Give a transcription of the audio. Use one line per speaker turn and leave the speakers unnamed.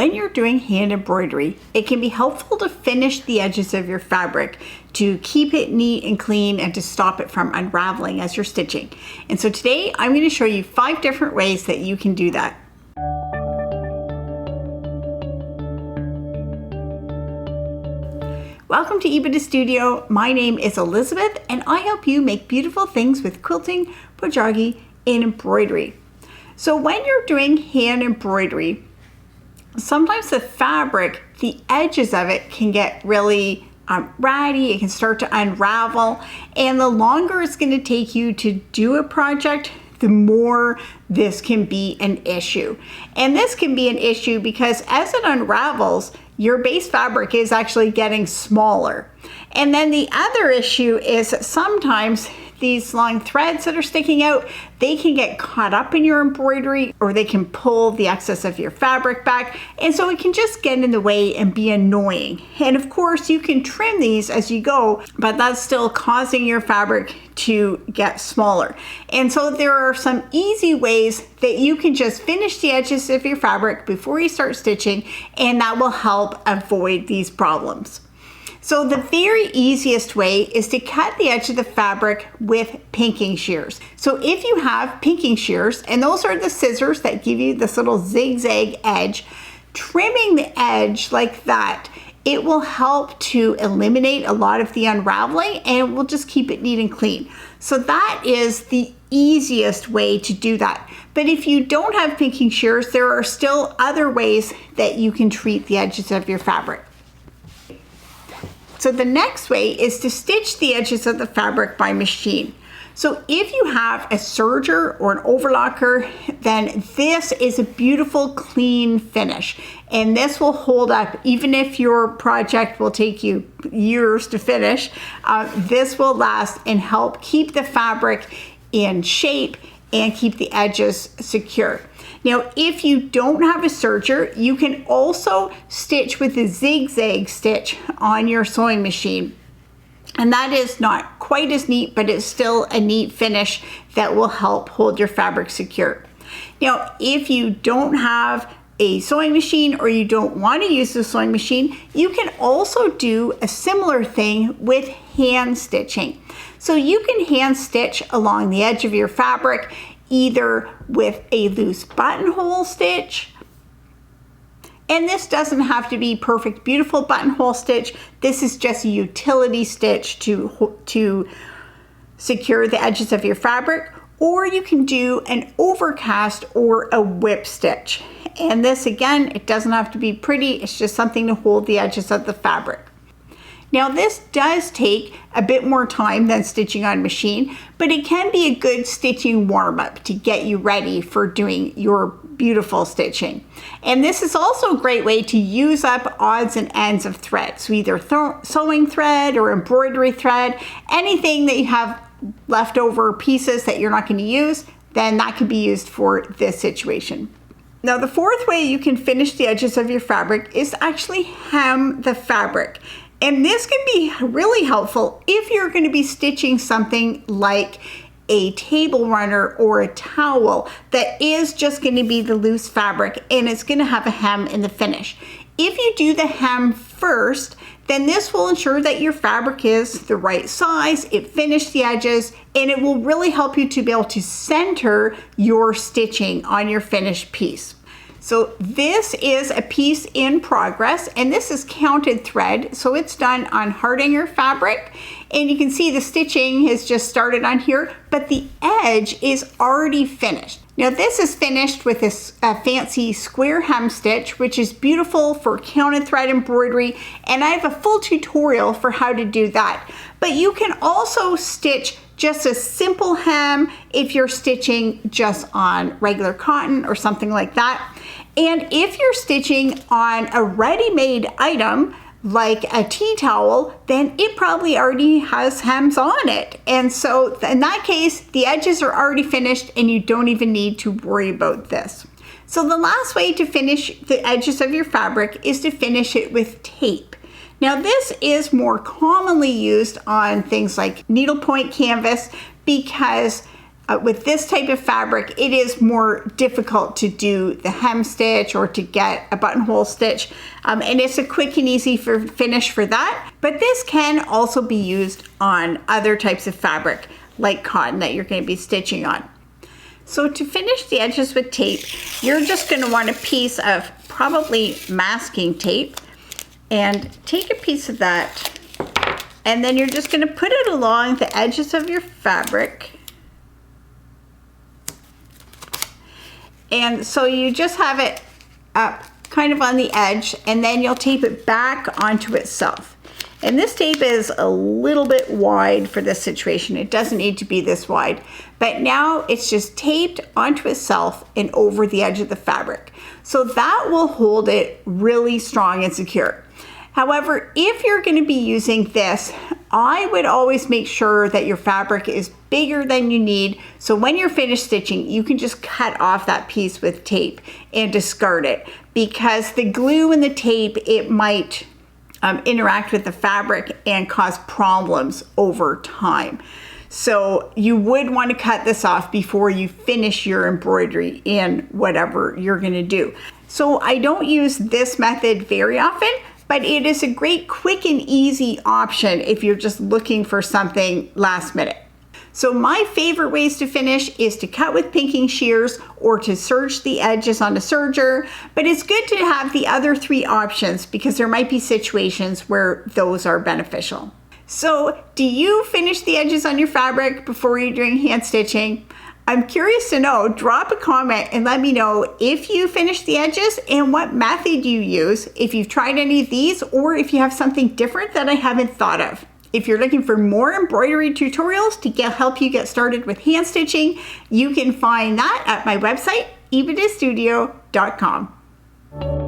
When you're doing hand embroidery, it can be helpful to finish the edges of your fabric to keep it neat and clean and to stop it from unraveling as you're stitching. And so today I'm going to show you 5 different ways that you can do that. Welcome to Epida Studio. My name is Elizabeth and I help you make beautiful things with quilting, embroidery, and embroidery. So when you're doing hand embroidery, sometimes the fabric, the edges of it can get really ratty, it can start to unravel, and the longer it's going to take you to do a project, the more this can be an issue. And this can be an issue because as it unravels, your base fabric is actually getting smaller. And then the other issue is sometimes these long threads that are sticking out, they can get caught up in your embroidery or they can pull the excess of your fabric back. And so it can just get in the way and be annoying. And of course you can trim these as you go, but that's still causing your fabric to get smaller. And so there are some easy ways that you can just finish the edges of your fabric before you start stitching, and that will help avoid these problems. So the very easiest way is to cut the edge of the fabric with pinking shears. So if you have pinking shears, and those are the scissors that give you this little zigzag edge, trimming the edge like that, it will help to eliminate a lot of the unraveling and it will just keep it neat and clean. So that is the easiest way to do that. But if you don't have pinking shears, there are still other ways that you can treat the edges of your fabric. So the next way is to stitch the edges of the fabric by machine. So if you have a serger or an overlocker, then this is a beautiful clean finish. And this will hold up even if your project will take you years to finish. This will last and help keep the fabric in shape and keep the edges secure. Now, if you don't have a serger, you can also stitch with a zigzag stitch on your sewing machine. And that is not quite as neat, but it's still a neat finish that will help hold your fabric secure. Now, if you don't have a sewing machine or you don't want to use the sewing machine, you can also do a similar thing with hand stitching. So you can hand stitch along the edge of your fabric, either with a loose buttonhole stitch, and this doesn't have to be perfect, beautiful buttonhole stitch. This is just a utility stitch to secure the edges of your fabric, or you can do an overcast or a whip stitch. And this, again, it doesn't have to be pretty, it's just something to hold the edges of the fabric. Now this does take a bit more time than stitching on machine, but it can be a good stitching warm-up to get you ready for doing your beautiful stitching. And this is also a great way to use up odds and ends of thread. So either sewing thread or embroidery thread, anything that you have leftover pieces that you're not going to use, then that can be used for this situation. Now the fourth way you can finish the edges of your fabric is to actually hem the fabric. And this can be really helpful if you're going to be stitching something like a table runner or a towel that is just going to be the loose fabric and it's going to have a hem in the finish. If you do the hem first, then this will ensure that your fabric is the right size, it finished the edges, and it will really help you to be able to center your stitching on your finished piece. So this is a piece in progress, and this is counted thread, so it's done on hardinger fabric, and you can see the stitching has just started on here, but the edge is already finished. Now this is finished with this fancy square hem stitch, which is beautiful for counted thread embroidery, and I have a full tutorial for how to do that. But you can also stitch just a simple hem if you're stitching just on regular cotton or something like that. And if you're stitching on a ready-made item like a tea towel, then it probably already has hems on it. And so in that case, the edges are already finished and you don't even need to worry about this. So the last way to finish the edges of your fabric is to finish it with tape. Now this is more commonly used on things like needlepoint canvas because with this type of fabric, it is more difficult to do the hem stitch or to get a buttonhole stitch. And it's a quick and easy finish for that. But this can also be used on other types of fabric like cotton that you're going to be stitching on. So to finish the edges with tape, you're just going to want a piece of probably masking tape, and take a piece of that, and then you're just going to put it along the edges of your fabric. And so you just have it up kind of on the edge, and then you'll tape it back onto itself. And this tape is a little bit wide for this situation. It doesn't need to be this wide, but now it's just taped onto itself and over the edge of the fabric. So that will hold it really strong and secure. However, if you're going to be using this, I would always make sure that your fabric is bigger than you need. So when you're finished stitching, you can just cut off that piece with tape and discard it, because the glue and the tape, it might interact with the fabric and cause problems over time. So you would want to cut this off before you finish your embroidery in whatever you're going to do. So I don't use this method very often, but it is a great quick and easy option if you're just looking for something last minute. So my favorite ways to finish is to cut with pinking shears or to serge the edges on a serger, but it's good to have the other three options because there might be situations where those are beneficial. So do you finish the edges on your fabric before you're doing hand stitching? I'm curious to know. Drop a comment and let me know if you finish the edges and what method you use, if you've tried any of these, or if you have something different that I haven't thought of. If you're looking for more embroidery tutorials to help you get started with hand stitching, you can find that at my website, epidastudio.com.